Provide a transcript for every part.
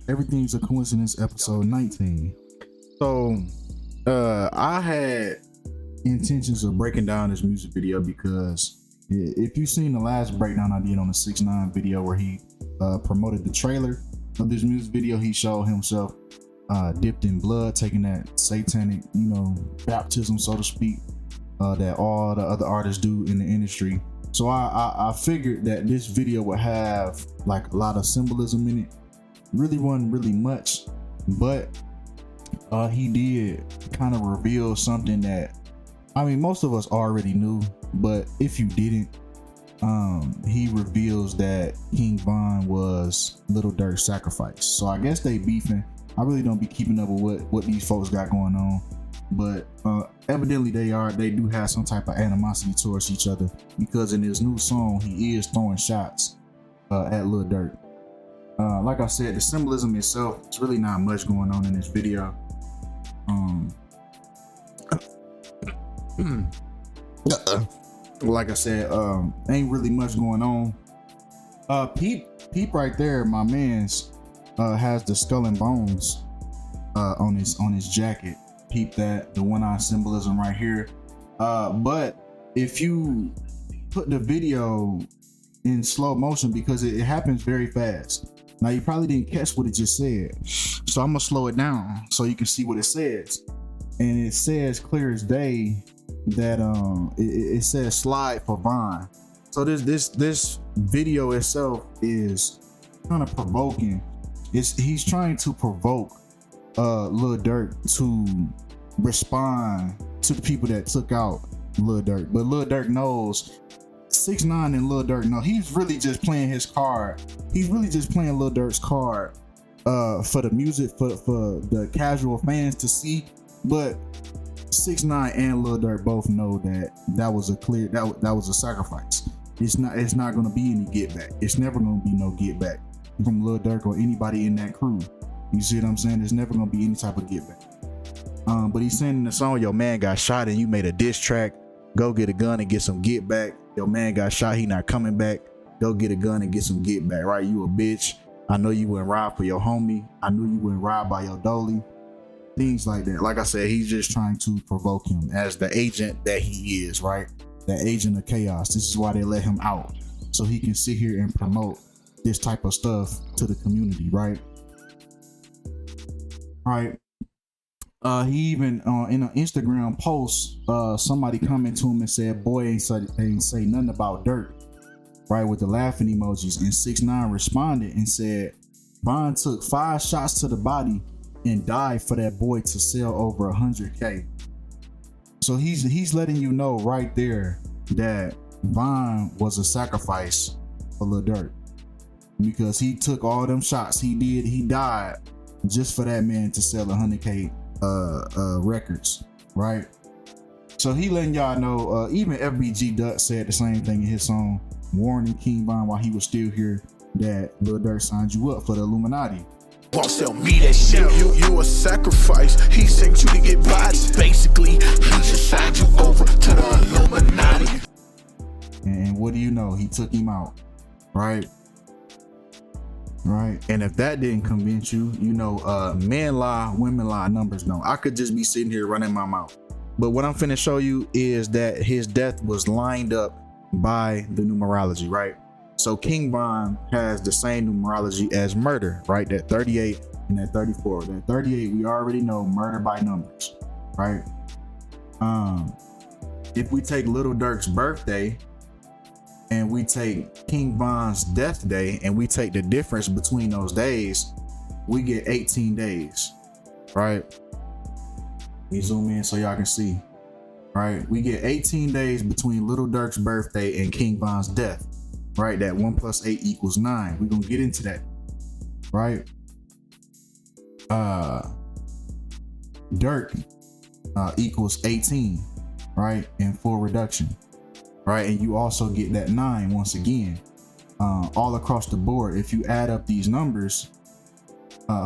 Everything's a Coincidence, episode 19. So, I had intentions of breaking down this music video because if you've seen the last breakdown I did on the 6ix9ine video where he promoted the trailer of this music video, he showed himself dipped in blood, taking that satanic, baptism, so to speak, that all the other artists do in the industry. So I figured that this video would have like a lot of symbolism in it. Really wasn't really much, but he did kind of reveal something that, I mean, most of us already knew, but if you didn't, he reveals that King Von was Lil Durk's sacrifice. So I guess they beefing. I really don't be keeping up with what these folks got going on, but evidently they do have some type of animosity towards each other, because in his new song he is throwing shots at Lil Durk. Like I said, the symbolism itself, it's really not much going on in this video. Like I said, ain't really much going on. Peep right there, my man's has the skull and bones on his jacket. Peep that, the one-eye symbolism right here. But if you put the video in slow motion, because it happens very fast. Now you probably didn't catch what it just said, so I'm gonna slow it down so you can see what it says. And it says clear as day that it says slide for Von. So this video itself is kind of provoking. He's trying to provoke Lil Durk to respond to the people that took out Lil Durk, but Lil Durk knows. 6ix9ine and Lil Durk know he's really just playing his card. He's really just playing Lil Durk's card for the music, for the casual fans to see. But 6ix9ine and Lil Durk both know that was a clear, that was a sacrifice. It's not gonna be any get back. It's never gonna be no get back from Lil Durk or anybody in that crew. You see what I'm saying? There's never gonna be any type of get back. But he's saying in the song, your man got shot and you made a diss track. Go get a gun and get some get back. Your man got shot, he not coming back. Go get a gun and get some get back, right? You a bitch. I know you wouldn't ride for your homie. I knew you wouldn't ride by your dolly. Things like that. Like I said, he's just trying to provoke him as the agent that he is, right? The agent of chaos. This is why they let him out, so he can sit here and promote this type of stuff to the community, right? Right. He even in an Instagram post, somebody commented to him and said, boy ain't say nothing about Durk, right, with the laughing emojis. And 6ix9ine responded and said, Von took 5 shots to the body and died for that boy to sell over 100K. So he's letting you know right there that Von was a sacrifice for Lil Durk, because he took all them shots. He died just for that man to sell 100K records, right? So he letting y'all know. Even FBG Duck said the same thing in his song, warning King Von while he was still here, that Lil Durk signed you up for the Illuminati. Won't sell me that shit. You a sacrifice. He sent you to get bodies. Basically, he just signed you over to the Illuminati. And what do you know? He took him out, right? Right. And if that didn't convince you, men lie, women lie, numbers don't. I could just be sitting here running my mouth. But what I'm finna show you is that his death was lined up by the numerology, right? So King Von has the same numerology as murder, right? That 38 and that 34. That 38, we already know, murder by numbers, right? If we take Lil Durk's birthday and we take King Von's death day and we take the difference between those days, we get 18 days, right? Let me zoom in so y'all can see, right? We get 18 days between Lil Durk's birthday and King Von's death, right? That 1 + 8 = 9. We're gonna get into that, right? Durk equals 18, right? In full reduction, right? And you also get that 9 once again, all across the board. If you add up these numbers,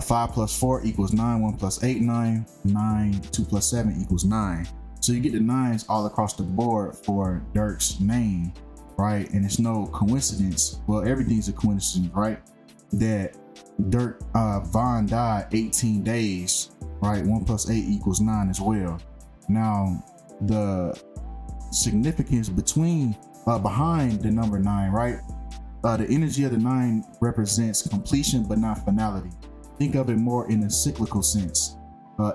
5 + 4 = 9, 1 + 8 = 9, 9, 2 + 7 = 9. So you get the 9s all across the board for Durk's name, right? And it's no coincidence. Well, everything's a coincidence, right? That Durk Von died 18 days, right? 1 + 8 = 9 as well. Now, the significance behind the number 9, right? The energy of the 9 represents completion but not finality. Think of it more in a cyclical sense.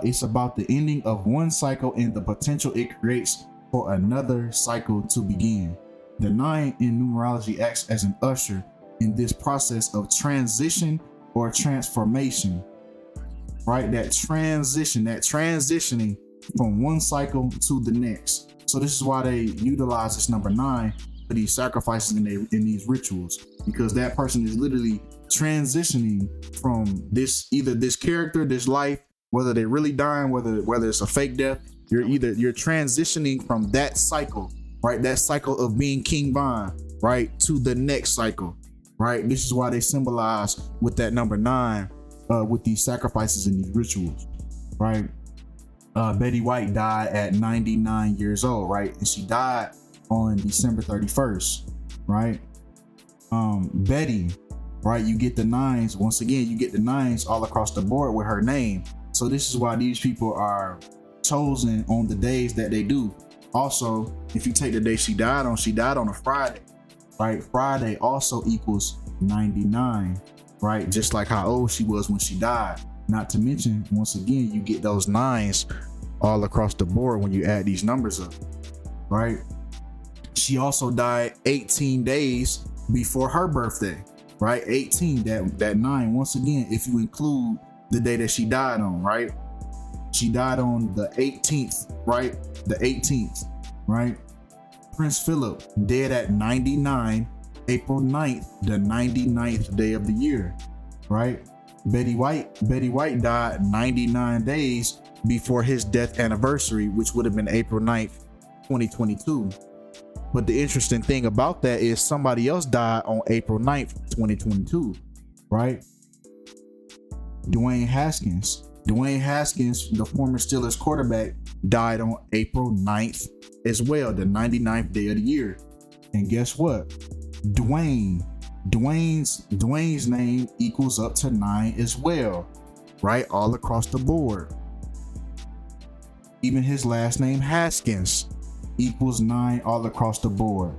It's about the ending of one cycle and the potential it creates for another cycle to begin. The 9 in numerology acts as an usher in this process of transition or transformation, right? That transitioning from one cycle to the next. So this is why they utilize this number 9 for these sacrifices in these rituals, because that person is literally transitioning from either this character, this life, whether they're really dying, whether it's a fake death, you're transitioning from that cycle, right? That cycle of being King Von, right, to the next cycle, right? This is why they symbolize with that number 9 with these sacrifices and these rituals, right? Betty White died at 99 years old, right? And she died on December 31st, right? Betty, right? You get the 9s. Once again, you get the 9s all across the board with her name. So this is why these people are chosen on the days that they do. Also, if you take the day she died on a Friday, right? Friday also equals 99, right? Just like how old she was when she died. Not to mention, once again, you get those 9s all across the board when you add these numbers up, right? She also died 18 days before her birthday, right? 18, that 9, once again, if you include the day that she died on, right? She died on the 18th, right? The 18th, right? Prince Philip, dead at 99, April 9th, the 99th day of the year, right? Betty White died 99 days before his death anniversary, which would have been April 9th, 2022. But the interesting thing about that is somebody else died on April 9th, 2022, right? Dwayne Haskins, the former Steelers quarterback, died on April 9th as well, the 99th day of the year. And guess what? Dwayne's name equals up to 9 as well, right? All across the board. Even his last name, Haskins, equals 9 all across the board,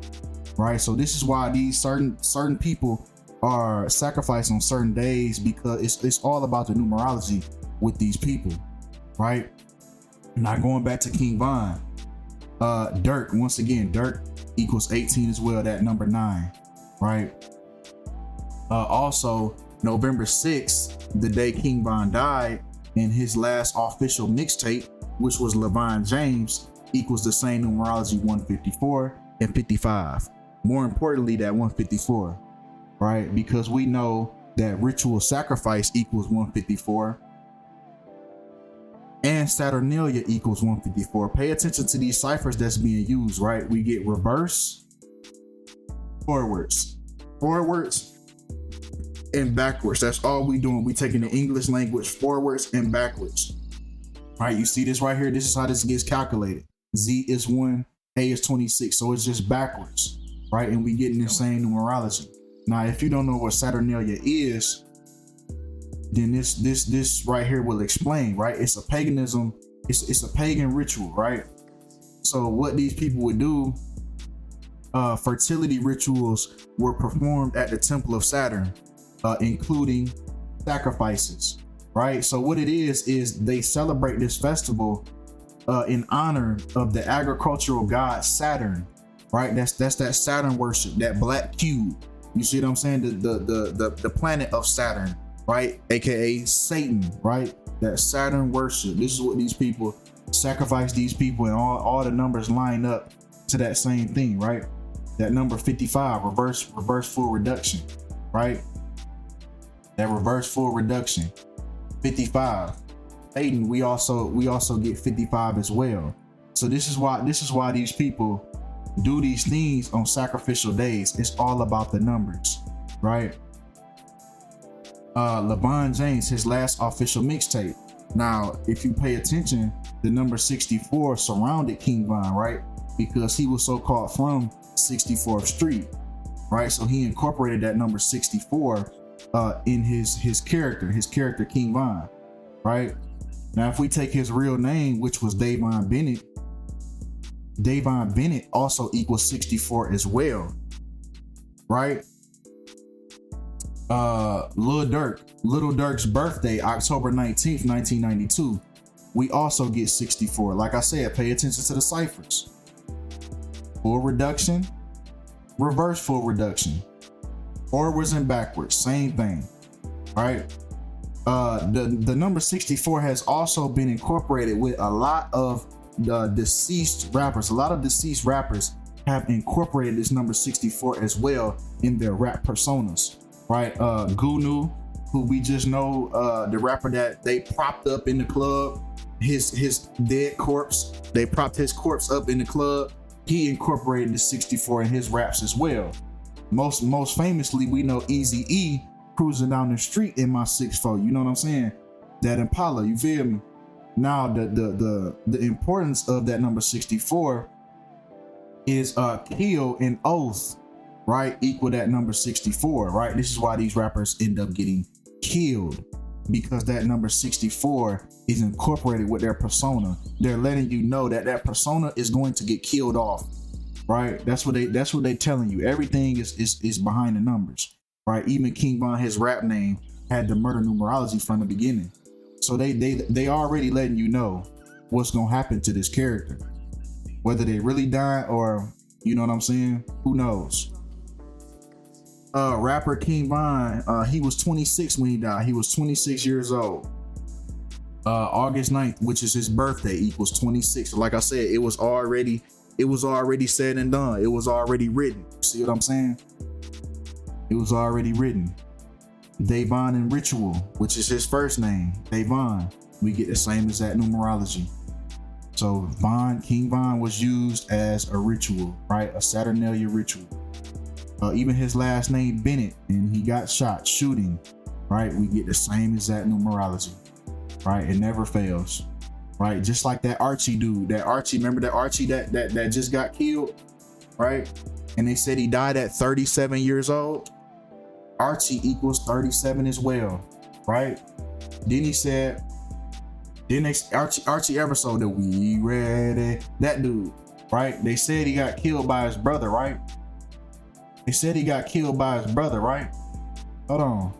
right? So this is why these certain people are sacrificed on certain days, because it's all about the numerology with these people, right? Now going back to King Von, Durk, once again, Durk equals 18 as well, that number 9, right? Also, November 6th, the day King Von died, and his last official mixtape, which was LeVon James, equals the same numerology, 154 and 55. More importantly, that 154, right? Because we know that ritual sacrifice equals 154 and Saturnalia equals 154. Pay attention to these ciphers that's being used, right? We get reverse, forwards, and backwards. That's all we doing. We taking the English language forwards and backwards. All right, you see this right here? This is how this gets calculated. Z is 1, A is 26. So it's just backwards, right? And we getting the same numerology. Now, if you don't know what Saturnalia is, then this right here will explain, right? It's a paganism. It's a pagan ritual, right? So what these people would do, fertility rituals were performed at the Temple of Saturn, including sacrifices, right? So what it is they celebrate this festival in honor of the agricultural god Saturn, right? That's that Saturn worship, that black cube. You see what I'm saying? The planet of Saturn, right? AKA Satan, right? That Saturn worship. This is what these people sacrifice, these people, and all the numbers line up to that same thing, right? That number 55, reverse full reduction, right? That reverse full reduction, 55. Satan, we also get 55 as well. So this is why these people do these things on sacrificial days. It's all about the numbers, right? LeVon James, his last official mixtape. Now, if you pay attention, the number 64 surrounded King Von, right? Because he was so-called from 64th Street, right? So he incorporated that number 64 in his character King Von, right? Now, if we take his real name, which was Davon Bennett also equals 64 as well, right? Lil Durk's birthday, October 19th, 1992. We also get 64. Like I said, pay attention to the ciphers. Full reduction, reverse full reduction, forwards and backwards, same thing, right? The number 64 has also been incorporated with a lot of deceased rappers. A lot of deceased rappers have incorporated this number 64 as well in their rap personas, right? Gunu, who we just know, the rapper that they propped up in the club, his dead corpse, they propped his corpse up in the club. He incorporated the 64 in his raps as well. Most famously, we know Eazy-E cruising down the street in my 6'4", you know what I'm saying? That Impala, you feel me? Now the importance of that number 64 is kill and oath, right? Equal that number 64, right? This is why these rappers end up getting killed, because that number 64 is incorporated with their persona. They're letting you know that that persona is going to get killed off, right? That's what they telling you. Everything is behind the numbers, right? Even King Von, his rap name, had the murder numerology from the beginning. So they already letting you know what's gonna happen to this character, whether they really die or, you know what I'm saying, who knows. Rapper King Von, he was 26 when he died. He was 26 years old. August 9th, which is his birthday, equals 26. Like I said, it was already said and done. It was already written. See what I'm saying? It was already written. Davon and Ritual, which is his first name, Davon, we get the same exact numerology. So King Von was used as a ritual, right? A Saturnalia ritual. Even his last name Bennett, and he got shot shooting, right? We get the same exact numerology, right? It never fails, right? Just like that Archie dude, remember that Archie that just got killed, right? And they said he died at 37 years old. Archie equals 37 as well, right? Then he said, Archie ever sold the We Ready, that dude, right? They said he got killed by his brother, right? They said he got killed by his brother, right? Hold on.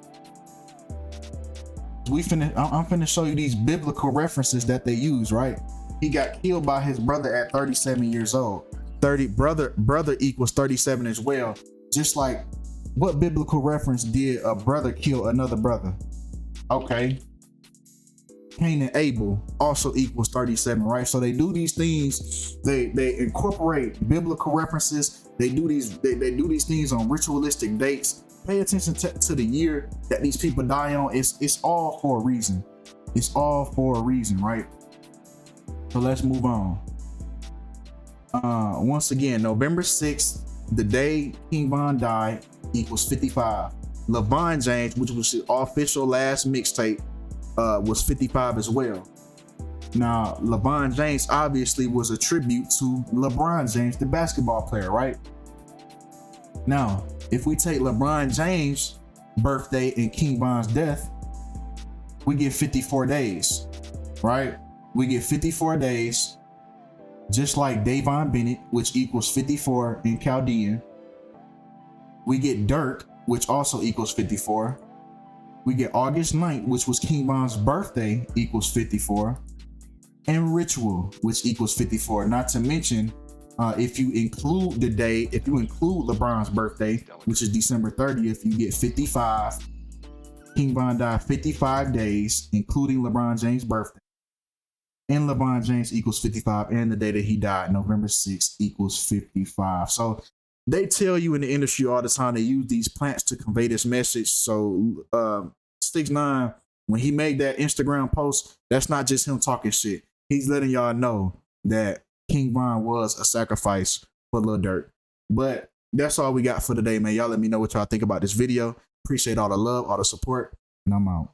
I'm finna show you these biblical references that they use, right? He got killed by his brother at 37 years old. Brother equals 37 as well. Just like, what biblical reference did a brother kill another brother? Okay. Cain and Abel also equals 37, right? So they do these things, they incorporate biblical references, they do these things on ritualistic dates. Pay attention to the year that these people die on. It's all for a reason. It's all for a reason, right? So let's move on. Once again, November 6th, the day King Von died, equals 55. LeBron James, which was his official last mixtape, was 55 as well. Now, LeBron James obviously was a tribute to LeBron James, the basketball player, right? Now, if we take LeBron James' birthday and King Von's death, we get 54 days, right? We get 54 days, just like Davon Bennett, which equals 54 in Chaldean. We get Durk, which also equals 54. We get August 9th, which was King Von's birthday, equals 54. And Ritual, which equals 54. Not to mention, if you include the day, if you include LeBron's birthday, which is December 30th, you get 55. King Von died 55 days, including LeBron James' birthday. And LeBron James equals 55, and the day that he died, November 6th, equals 55. So they tell you in the industry all the time, they use these plants to convey this message. So 6ix9ine, when he made that Instagram post, that's not just him talking shit. He's letting y'all know that King Von was a sacrifice for Lil Durk. But that's all we got for today, man. Y'all let me know what y'all think about this video. Appreciate all the love, all the support, and I'm out.